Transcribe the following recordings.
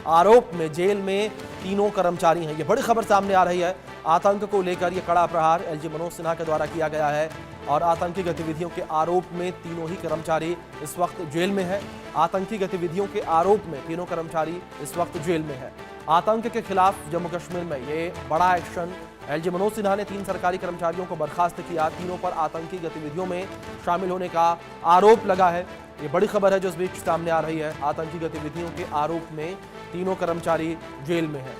आरोप में जेल में तीनों कर्मचारी हैं। ये बड़ी खबर सामने आ रही है। आतंक को लेकर ये कड़ा प्रहार एलजी मनोज सिन्हा के द्वारा किया गया है और आतंकी गतिविधियों के आरोप में तीनों ही कर्मचारी इस वक्त जेल में है। आतंकी गतिविधियों के आरोप में तीनों कर्मचारी इस वक्त जेल में है। आतंक के खिलाफ जम्मू कश्मीर में ये बड़ा एक्शन। एलजी मनोज सिन्हा ने 3 सरकारी कर्मचारियों को बर्खास्त किया। तीनों पर आतंकी गतिविधियों में शामिल होने का आरोप लगा है। ये बड़ी खबर है जो इस बीच सामने आ रही है। आतंकी गतिविधियों के आरोप में तीनों कर्मचारी जेल में हैं।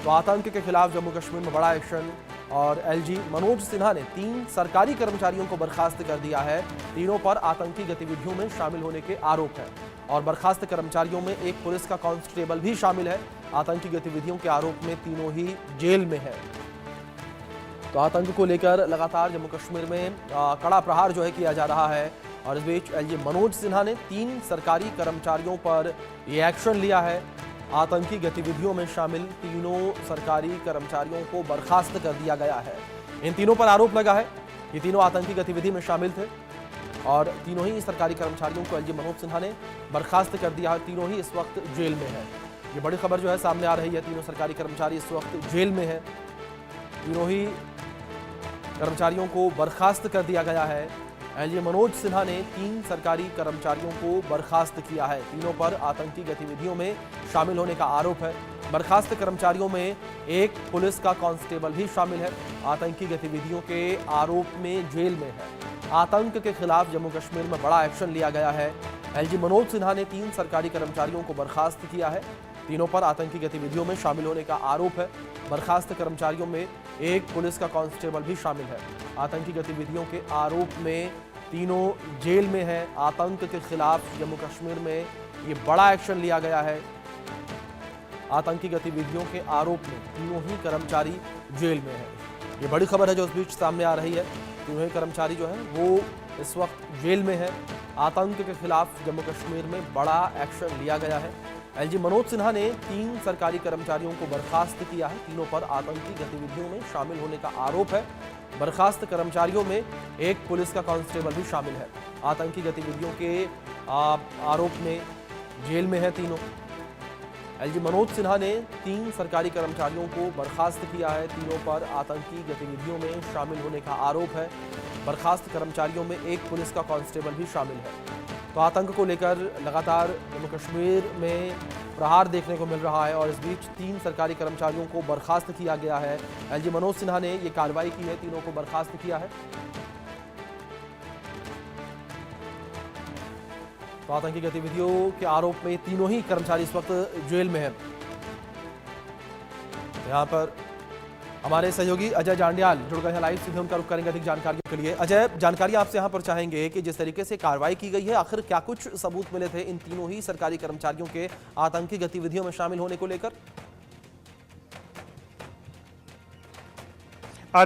तो आतंक के खिलाफ जम्मू कश्मीर में बड़ा एक्शन और एलजी मनोज सिन्हा ने 3 सरकारी कर्मचारियों को बर्खास्त कर दिया है। तीनों पर आतंकी गतिविधियों में शामिल होने के आरोप हैं और बर्खास्त कर्मचारियों में एक पुलिस का कांस्टेबल भी शामिल है। आतंकी गतिविधियों के आरोप में तीनों ही जेल में है। तो आतंक को लेकर लगातार जम्मू कश्मीर में कड़ा प्रहार जो है किया जा रहा है और इस बीच एलजी मनोज सिन्हा ने 3 सरकारी कर्मचारियों पर ये एक्शन लिया है। आतंकी गतिविधियों में शामिल तीनों सरकारी कर्मचारियों को बर्खास्त कर दिया गया है। इन तीनों पर आरोप लगा है ये तीनों आतंकी गतिविधि में शामिल थे और तीनों ही सरकारी कर्मचारियों को एलजी मनोज सिन्हा ने बर्खास्त कर दिया है। तीनों ही इस वक्त जेल में है। ये बड़ी खबर जो है सामने आ रही है। तीनों सरकारी कर्मचारी इस वक्त जेल में है। तीनों ही कर्मचारियों को बर्खास्त कर दिया गया है। एलजी मनोज सिन्हा ने 3 सरकारी कर्मचारियों को बर्खास्त किया है। तीनों पर आतंकी गतिविधियों में शामिल होने का आरोप है। बर्खास्त कर्मचारियों में एक पुलिस का कांस्टेबल भी शामिल है। आतंकी गतिविधियों के आरोप में जेल में है। आतंक के खिलाफ जम्मू कश्मीर में बड़ा एक्शन लिया गया है। एलजी मनोज सिन्हा ने 3 सरकारी कर्मचारियों को बर्खास्त किया है। तीनों पर आतंकी गतिविधियों में शामिल होने का आरोप है। बर्खास्त कर्मचारियों में एक पुलिस का कांस्टेबल भी शामिल है। आतंकी गतिविधियों के आरोप में तीनों जेल में है। आतंक के खिलाफ जम्मू कश्मीर में ये बड़ा एक्शन लिया गया है। आतंकी गतिविधियों के आरोप में तीनों ही कर्मचारी जेल में है। ये बड़ी खबर है जो इस बीच सामने आ रही है। तीनों ही कर्मचारी जो है वो इस वक्त जेल में है। आतंक के खिलाफ जम्मू कश्मीर में बड़ा एक्शन लिया गया है। एलजी मनोज सिन्हा ने 3 सरकारी कर्मचारियों को बर्खास्त किया है। तीनों पर आतंकी गतिविधियों में शामिल होने का आरोप है। बर्खास्त कर्मचारियों में एक पुलिस का कांस्टेबल भी शामिल है। आतंकी गतिविधियों के आरोप में जेल में है तीनों। एलजी मनोज सिन्हा ने 3 सरकारी कर्मचारियों को बर्खास्त किया है। तीनों पर आतंकी गतिविधियों में शामिल होने का आरोप है। बर्खास्त कर्मचारियों में एक पुलिस का कांस्टेबल भी शामिल है। तो आतंक को लेकर लगातार जम्मू कश्मीर में प्रहार देखने को मिल रहा है और इस बीच 3 सरकारी कर्मचारियों को बर्खास्त किया गया है। एलजी मनोज सिन्हा ने ये कार्रवाई की है। तीनों को बर्खास्त किया है। तो आतंकी गतिविधियों के आरोप में तीनों ही कर्मचारी इस वक्त जेल में है। यहाँ पर हमारे सहयोगी अजय जांडियाल जुड़ गए हैं लाइव। सीधे उनका रुख करेंगे अधिक जानकारियों के लिए। अजय, जानकारी आपसे यहाँ पर चाहेंगे कि जिस तरीके से कार्रवाई की गई है आखिर क्या कुछ सबूत मिले थे इन तीनों ही सरकारी कर्मचारियों के आतंकी गतिविधियों में शामिल होने को लेकर?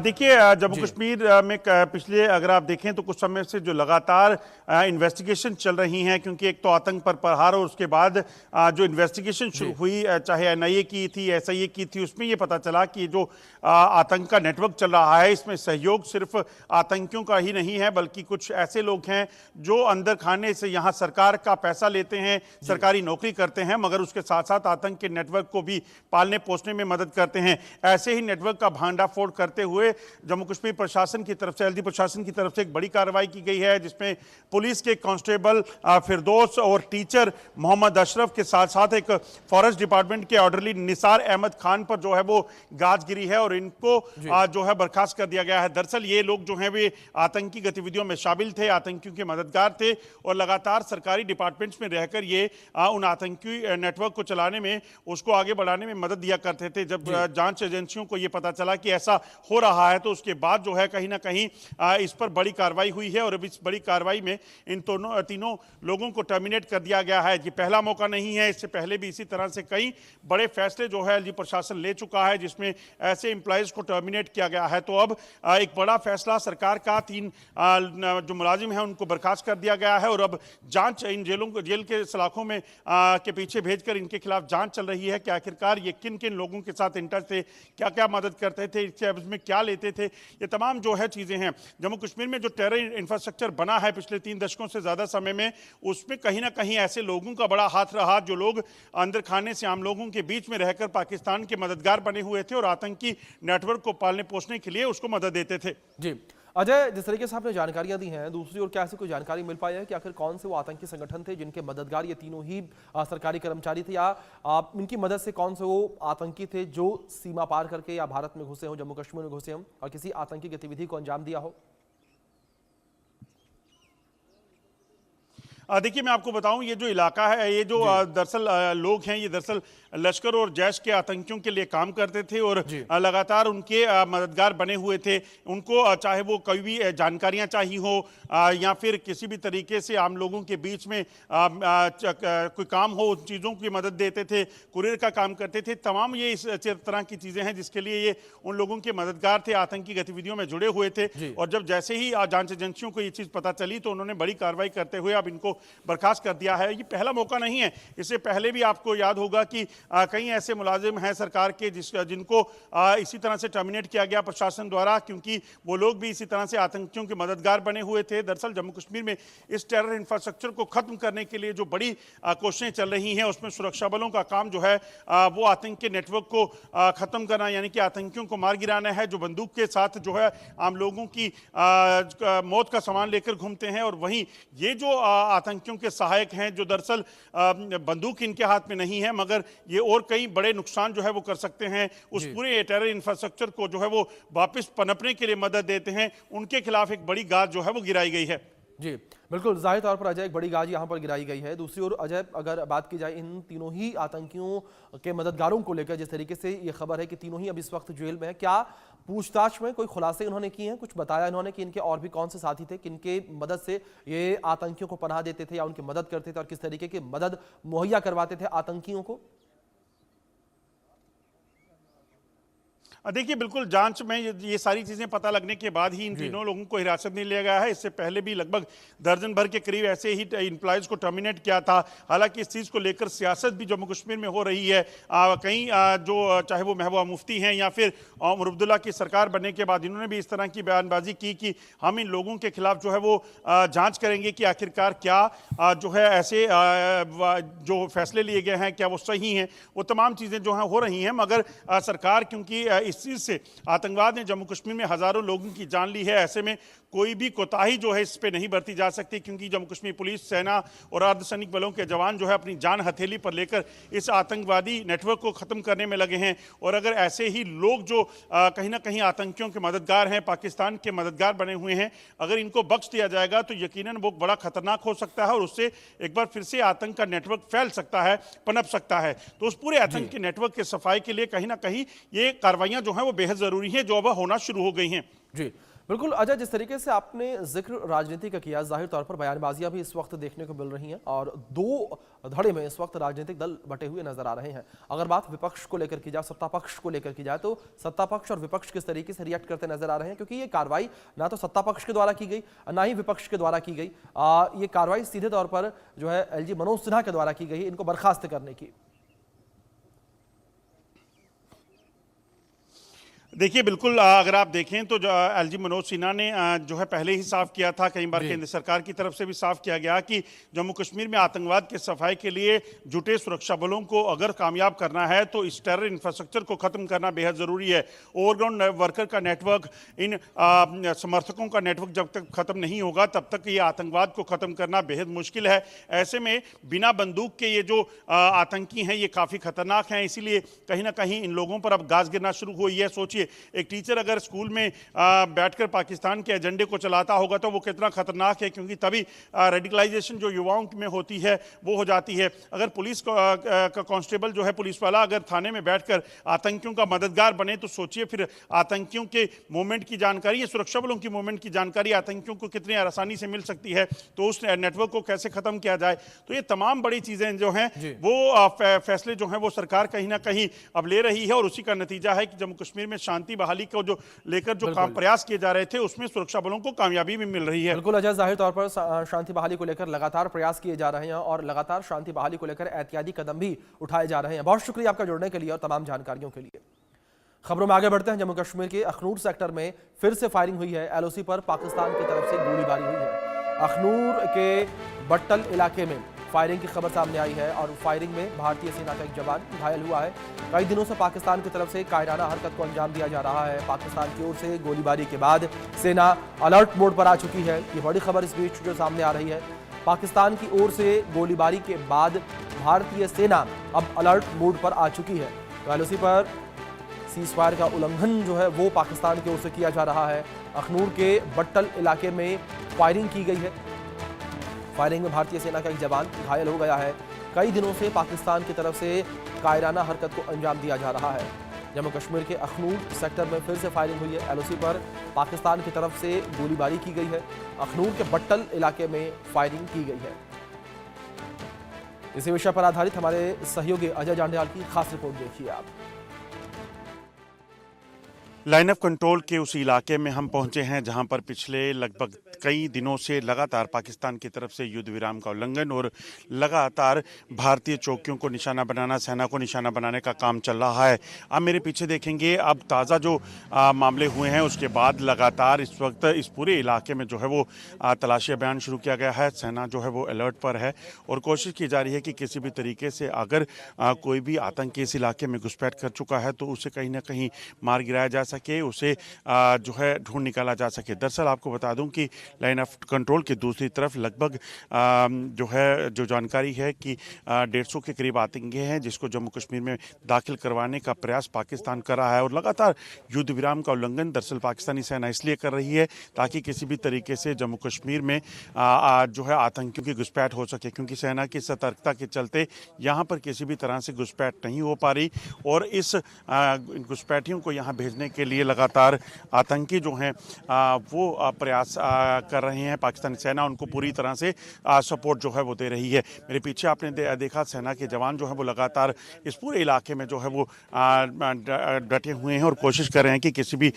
देखिए, जम्मू कश्मीर में पिछले अगर आप देखें तो कुछ समय से जो लगातार इन्वेस्टिगेशन चल रही हैं, क्योंकि एक तो आतंक पर प्रहार और उसके बाद जो इन्वेस्टिगेशन शुरू हुई, चाहे एनआईए की थी, एसआईए की थी, उसमें ये पता चला कि जो आतंक का नेटवर्क चल रहा है इसमें सहयोग सिर्फ आतंकियों का ही नहीं है, बल्कि कुछ ऐसे लोग हैं जो अंदर खाने से यहाँ सरकार का पैसा लेते हैं, सरकारी नौकरी करते हैं, मगर उसके साथ साथ आतंक के नेटवर्क को भी पालने पोसने में मदद करते हैं। ऐसे ही नेटवर्क का भांडाफोड़ करते हुए जम्मू कश्मीर प्रशासन की तरफ से, एलजी प्रशासन की तरफ से एक बड़ी कार्रवाई की गई है, जिसमें पुलिस के कांस्टेबल फिरदौस और टीचर मोहम्मद अशरफ के साथ साथ एक फॉरेस्ट डिपार्टमेंट के ऑर्डरली निसार अहमद खान पर जो है वो गाज गिरी है और इनको जो है बर्खास्त कर दिया गया है। दरअसल ये लोग जो हैं वे आतंकी गतिविधियों में शामिल थे, आतंकियों के मददगार थे और लगातार सरकारी डिपार्टमेंट्स में रहकर ये उन आतंकी नेटवर्क को चलाने में, उसको आगे बढ़ाने में मदद दिया करते थे। जब जांच एजेंसियों को ये पता चला कि ऐसा हो रहा है तो उसके बाद जो है कहीं ना कहीं इस पर बड़ी कार्रवाई हुई है और अब इस बड़ी कार्रवाई में इन तीनों लोगों को टर्मिनेट कर दिया गया है। ये पहला मौका नहीं है, इससे पहले भी इसी तरह से कई बड़े फैसले जो है एलजी प्रशासन ले चुका है जिसमें ऐसे एम्प्लॉयज को टर्मिनेट किया गया है। तो अब एक बड़ा फैसला सरकार का, 3 जो मुलाजिम हैं उनको बर्खास्त कर दिया गया है और अब जांच इन जेल के सलाखों में के पीछे भेजकर इनके खिलाफ जांच चल रही है कि आखिरकार ये किन किन लोगों के साथ इन टच थे, क्या क्या मदद करते थे, इसके एवज में क्या लेते थे। ये तमाम जो है चीज़ें हैं। जम्मू कश्मीर में जो टेरर इंफ्रास्ट्रक्चर बना है पिछले 3 3 दशकों से ज़्यादा समय में, उसमें कहीं ना कहीं ऐसे लोगों का बड़ा हाथ रहा जो लोग अंदर खाने से आम लोगों के बीच में रहकर पाकिस्तान के मददगार बने हुए थे और आतंकी नेटवर्क को पालने पोषने के लिए उसको मदद देते थे। जी अजय, जिस तरीके से आपने जानकारियां दी हैं, दूसरी ओर क्या ऐसी कोई जानकारी मिल पाई है कि आखिर कौन से वो आतंकी संगठन थे जिनके मददगार ये तीनों ही सरकारी कर्मचारी थे, या इनकी मदद से कौन से वो आतंकी थे जो सीमा पार करके या भारत में घुसे हों, जम्मू कश्मीर में घुसे हों और किसी आतंकी गतिविधि को अंजाम दिया हो? देखिए, मैं आपको बताऊं, ये जो इलाका है, ये जो दरअसल लोग हैं, ये दरअसल लश्कर और जैश के आतंकियों के लिए काम करते थे और लगातार उनके मददगार बने हुए थे। उनको चाहे वो कोई भी जानकारियां चाहिए हो या फिर किसी भी तरीके से आम लोगों के बीच में कोई काम हो, उन चीज़ों की मदद देते थे, कुरियर का काम करते थे। तमाम ये इस तरह की चीज़ें हैं जिसके लिए ये उन लोगों के मददगार थे, आतंकी गतिविधियों में जुड़े हुए थे। और जब जैसे ही जांच एजेंसियों को ये चीज़ पता चली तो उन्होंने बड़ी कार्रवाई करते हुए अब इनको बर्खास्त कर दिया है। ये पहला मौका नहीं है, इससे पहले भी आपको याद होगा कि कई ऐसे मुलाजिम हैं सरकार के जिनको इसी तरह से टर्मिनेट किया गया प्रशासन द्वारा, क्योंकि वो लोग भी इसी तरह से आतंकियों के मददगार बने हुए थे। दरअसल जम्मू कश्मीर में इस टेरर इंफ्रास्ट्रक्चर को खत्म करने के लिए जो बड़ी कोशिशें चल रही हैं, उसमें सुरक्षा बलों का काम जो है वो आतंक के नेटवर्क को खत्म करना, यानी कि आतंकियों को मार गिराना है, जो बंदूक के साथ जो है आम लोगों की मौत का सामान लेकर घूमते हैं। और वहीं ये जो आतंकियों के सहायक हैं, जो दरअसल बंदूक इनके हाथ में नहीं है मगर ये और कई बड़े नुकसान जो है वो कर सकते हैं, उस पूरे टेरर इंफ्रास्ट्रक्चर को जो है वो वापस पनपने के लिए मदद देते हैं, उनके खिलाफ एक बड़ी गाज जो है वो गिराई गई है। जी बिल्कुल, जाहिर तौर पर अजय एक बड़ी गाज यहाँ पर गिराई गई है। दूसरी ओर अजय, अगर बात की जाए इन तीनों ही आतंकियों के मददगारों को लेकर, जिस तरीके से ये खबर है कि तीनों ही अब इस वक्त जेल में है, क्या पूछताछ में कोई खुलासे इन्होंने किए हैं? कुछ बताया इन्होंने कि इनके और भी कौन से साथी थे, किनके मदद से ये आतंकियों को पनाह देते थे या उनकी मदद करते थे और किस तरीके की मदद मुहैया करवाते थे आतंकियों को? देखिए, बिल्कुल जांच में ये सारी चीज़ें पता लगने के बाद ही इन तीनों लोगों को हिरासत में लिया गया है। इससे पहले भी लगभग दर्जन भर के करीब ऐसे ही एम्प्लॉयज़ को टर्मिनेट किया था। हालांकि इस चीज़ को लेकर सियासत भी जम्मू कश्मीर में हो रही है। कहीं जो चाहे वो महबूबा मुफ्ती हैं या फिर उमर अब्दुल्ला की सरकार बनने के बाद इन्होंने भी इस तरह की बयानबाजी की कि हम इन लोगों के खिलाफ जो है वो जाँच करेंगे कि आखिरकार क्या जो है ऐसे जो फैसले लिए गए हैं क्या वो सही हैं। वो तमाम चीज़ें जो हैं हो रही हैं, मगर सरकार क्योंकि इस चीज़ से आतंकवाद ने जम्मू कश्मीर में हजारों लोगों की जान ली है, ऐसे में कोई भी कोताही जो है इस पे नहीं बरती जा सकती, क्योंकि जम्मू कश्मीर पुलिस, सेना और अर्धसैनिक बलों के जवान जो है अपनी जान हथेली पर लेकर इस आतंकवादी नेटवर्क को खत्म करने में लगे हैं। और अगर ऐसे ही लोग जो कहीं ना कहीं आतंकियों के मददगार हैं, पाकिस्तान के मददगार बने हुए हैं, अगर इनको बख्श दिया जाएगा तो यकीनन वो बड़ा खतरनाक हो सकता है और उससे एक बार फिर से आतंक का नेटवर्क फैल सकता है, पनप सकता है। तो उस पूरे आतंक के नेटवर्क के सफाई के लिए कहीं ना कहीं ये कार्रवाइयां जो हैं वो बेहद जरूरी है, जो अब होना शुरू हो गई हैं। जी बिल्कुल अजय, जिस तरीके से आपने जिक्र राजनीति का किया, जाहिर तौर पर बयानबाजियां भी इस वक्त देखने को मिल रही हैं और दो धड़े में इस वक्त राजनीतिक दल बटे हुए नजर आ रहे हैं। अगर बात विपक्ष को लेकर की जाए, सत्ता पक्ष को लेकर की जाए, तो सत्ता पक्ष और विपक्ष किस तरीके से रिएक्ट करते नजर आ रहे हैं? क्योंकि ये कार्रवाई ना तो सत्ता पक्ष के द्वारा की गई, ना ही विपक्ष के द्वारा की गई। ये कार्रवाई सीधे तौर पर जो है एलजी मनोज सिन्हा के द्वारा की गई, इनको बर्खास्त करने की। देखिए, बिल्कुल अगर आप देखें तो जो एलजी मनोज सिन्हा ने जो है पहले ही साफ किया था, कई बार केंद्र सरकार की तरफ से भी साफ किया गया कि जम्मू कश्मीर में आतंकवाद के सफाई के लिए जुटे सुरक्षा बलों को अगर कामयाब करना है तो इस टेरर इंफ्रास्ट्रक्चर को खत्म करना बेहद ज़रूरी है। ओवरग्राउंड वर्कर का नेटवर्क, इन समर्थकों का नेटवर्क जब तक खत्म नहीं होगा तब तक ये आतंकवाद को ख़त्म करना बेहद मुश्किल है। ऐसे में बिना बंदूक के ये जो आतंकी हैं ये काफ़ी खतरनाक हैं, इसीलिए कहीं ना कहीं इन लोगों पर अब गाज गिरना शुरू हुई है। सोचिए, एक टीचर अगर स्कूल में बैठकर पाकिस्तान के एजेंडे को चलाता होगा तो वो कितना खतरनाक है, क्योंकि तभी रेडिकलाइजेशन जो युवाओं में होती है वो हो जाती है। अगर पुलिस का कांस्टेबल जो है, पुलिस वाला अगर थाने में बैठकर आतंकियों का मददगार बने तो सोचिए फिर आतंकियों के मूवमेंट की जानकारी या सुरक्षा बलों की मूवमेंट की जानकारी आतंकियों को कितनी आसानी से मिल सकती है, तो उस नेटवर्क को कैसे खत्म किया जाए। तो ये तमाम बड़ी चीजें जो हैं वो फैसले जो हैं वो सरकार कहीं ना कहीं अब ले रही है और उसी का नतीजा है कि जम्मू कश्मीर में शांति बहाली को जो लेकर जो काम प्रयास किए जा रहे थे उसमें सुरक्षा बलों को कामयाबी भी मिल रही है। बिल्कुल अजय, जाहिर तौर पर शांति बहाली को लेकर लगातार प्रयास किए जा रहे हैं और लगातार शांति बहाली को लेकर एहतियाती कदम भी उठाए जा रहे हैं। बहुत शुक्रिया आपका जुड़ने के लिए और तमाम जानकारियों के लिए। खबरों में आगे बढ़ते हैं। जम्मू कश्मीर के अखनूर सेक्टर में फिर से फायरिंग हुई है। एलओसी पर पाकिस्तान की तरफ से गोलीबारी हुई है। अखनूर के बट्टल इलाके में फायरिंग की खबर सामने आई है और फायरिंग में भारतीय सेना का एक जवान घायल हुआ है। कई दिनों से पाकिस्तान की तरफ से कायराना हरकत को अंजाम दिया जा रहा है। पाकिस्तान की ओर से गोलीबारी के बाद सेना अलर्ट मोड पर आ चुकी है। ये बड़ी खबर इस बीच जो सामने आ रही है, पाकिस्तान की ओर से गोलीबारी के बाद भारतीय सेना अब अलर्ट मोड पर आ चुकी है। तो एलओसी पर सीजफायर का उल्लंघन जो है वो पाकिस्तान की ओर से किया जा रहा है। अखनूर के बट्टल इलाके में फायरिंग की गई है। फायरिंग में भारतीय सेना का एक जवान घायल हो गया है। कई दिनों से पाकिस्तान की तरफ से कायराना हरकत को अंजाम दिया जा रहा है। जम्मू कश्मीर के अखनूर सेक्टर में फिर से फायरिंग हुई है। एलओसी पर पाकिस्तान की तरफ से गोलीबारी की गई है। अखनूर के बट्टल इलाके में फायरिंग की गई है। इसी विषय पर आधारित हमारे सहयोगी अजय जांडियाल की खास रिपोर्ट देखिए आप। लाइन ऑफ कंट्रोल के उस इलाके में हम पहुंचे हैं जहां पर पिछले लगभग कई दिनों से लगातार पाकिस्तान की तरफ से युद्ध विराम का उल्लंघन और लगातार भारतीय चौकियों को निशाना बनाना, सेना को निशाना बनाने का काम चल रहा है। आप मेरे पीछे देखेंगे, अब ताज़ा जो मामले हुए हैं उसके बाद लगातार इस वक्त इस पूरे इलाके में जो है वो तलाशी अभियान शुरू किया गया है। सेना जो है वो अलर्ट पर है और कोशिश की जा रही है कि किसी भी तरीके से अगर कोई भी आतंकी इस इलाके में घुसपैठ कर चुका है तो उसे कहीं ना कहीं मार गिराया जा सके, उसे जो है ढूंढ निकाला जा सके। दरअसल आपको बता दूं कि लाइन ऑफ कंट्रोल की दूसरी तरफ लगभग जो जानकारी है कि 150 के करीब आतंकी हैं जिसको जम्मू कश्मीर में दाखिल करवाने का प्रयास पाकिस्तान कर रहा है। और लगातार युद्ध विराम का उल्लंघन दरअसल पाकिस्तानी सेना इसलिए कर रही है ताकि किसी भी तरीके से जम्मू कश्मीर में जो है आतंकियों की घुसपैठ हो सके, क्योंकि सेना की सतर्कता के चलते यहाँ पर किसी भी तरह से घुसपैठ नहीं हो पा रही। और इस घुसपैठियों को यहाँ भेजने के लिए लगातार आतंकी जो हैं वो प्रयास कर रहे हैं। पाकिस्तानी सेना उनको पूरी तरह से सपोर्ट जो है वो दे रही है। मेरे पीछे आपने देखा सेना के जवान जो है वो लगातार इस पूरे इलाके में जो है वो डटे हुए हैं और कोशिश कर रहे हैं कि किसी भी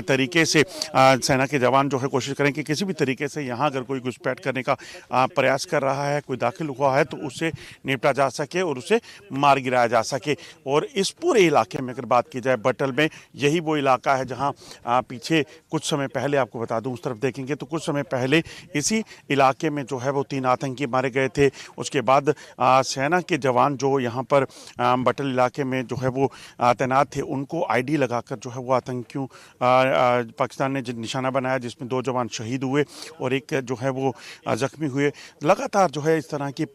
तरीके से सेना के जवान जो है कोशिश करें कि किसी भी तरीके से यहाँ अगर कोई घुसपैठ करने का प्रयास कर रहा है, कोई दाखिल हुआ है तो उससे निपटा जा सके और उसे मार गिराया जा सके। और इस पूरे इलाके में अगर बात की जाए बट्टल में, यही वो इलाका है जहाँ पीछे कुछ समय पहले, आपको बता दूं उस तरफ देखेंगे तो कुछ समय पहले इसी इलाके में जो है वो 3 आतंकी मारे गए थे। उसके बाद सेना के जवान जो यहाँ पर बट्टल इलाके में जो है वो तैनात थे उनको आईडी लगाकर जो है वो आतंकियों पाकिस्तान ने निशाना बनाया, जिसमें 2 जवान शहीद हुए और एक जो है वो जख्मी हुए। लगातार जो है इस तरह की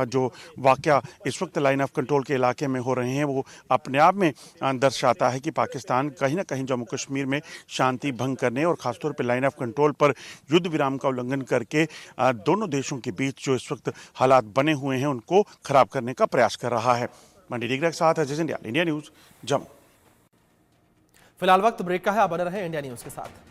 जो वाक़या इस वक्त लाइन ऑफ कंट्रोल के इलाके में हो रहे हैं वो अपने आप में दर्शाता है कि पाकिस्तान कहीं ना कहीं जम्मू कश्मीर में शांति भंग करने और खासतौर पर लाइन ऑफ कंट्रोल पर युद्ध विराम का उल्लंघन करके दोनों देशों के बीच जो इस वक्त हालात बने हुए हैं उनको खराब करने का प्रयास कर रहा है। मंडी डिग्रा के साथ अजय जांडियाल, इंडिया न्यूज, जम्मू। फिलहाल वक्त ब्रेक का है, आप बने रहे इंडिया न्यूज के साथ।